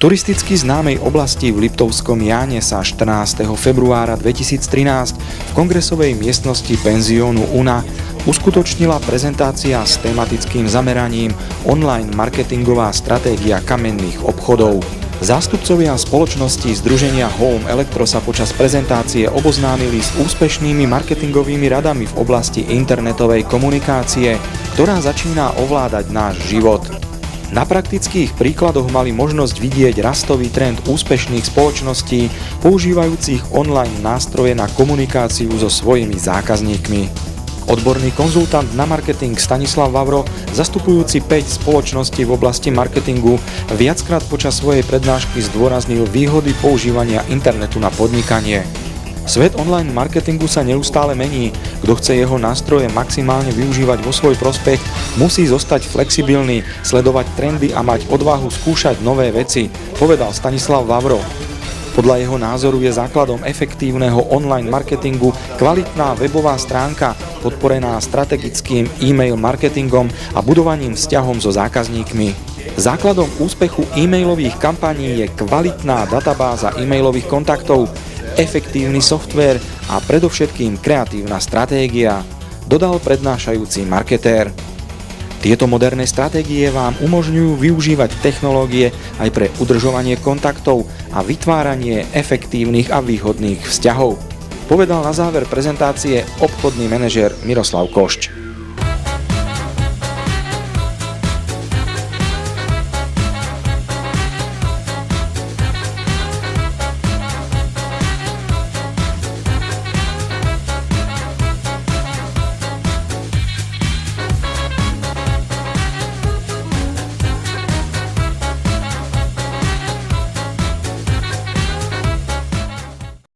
turisticky známej oblasti v Liptovskom Jáne sa 14. februára 2013 v kongresovej miestnosti penziónu Una uskutočnila prezentácia s tematickým zameraním online marketingová stratégia kamenných obchodov. Zástupcovia spoločnosti Združenia Home Electro sa počas prezentácie oboznámili s úspešnými marketingovými radami v oblasti internetovej komunikácie, ktorá začína ovládať náš život. Na praktických príkladoch mali možnosť vidieť rastový trend úspešných spoločností používajúcich online nástroje na komunikáciu so svojimi zákazníkmi. Odborný konzultant na marketing Stanislav Vavro, zastupujúci 5 spoločností v oblasti marketingu, viackrát počas svojej prednášky zdôraznil výhody používania internetu na podnikanie. Svet online marketingu sa neustále mení. Kto chce jeho nástroje maximálne využívať vo svoj prospech, musí zostať flexibilný, sledovať trendy a mať odvahu skúšať nové veci, povedal Stanislav Vavro. Podľa jeho názoru je základom efektívneho online marketingu kvalitná webová stránka, podporená strategickým e-mail marketingom a budovaním vzťahom so zákazníkmi. Základom úspechu e-mailových kampaní je kvalitná databáza e-mailových kontaktov, efektívny softvér a predovšetkým kreatívna stratégia, dodal prednášajúci marketér. Tieto moderné stratégie vám umožňujú využívať technológie aj pre udržovanie kontaktov a vytváranie efektívnych a výhodných vzťahov, povedal na záver prezentácie obchodný manažér Miroslav Košť.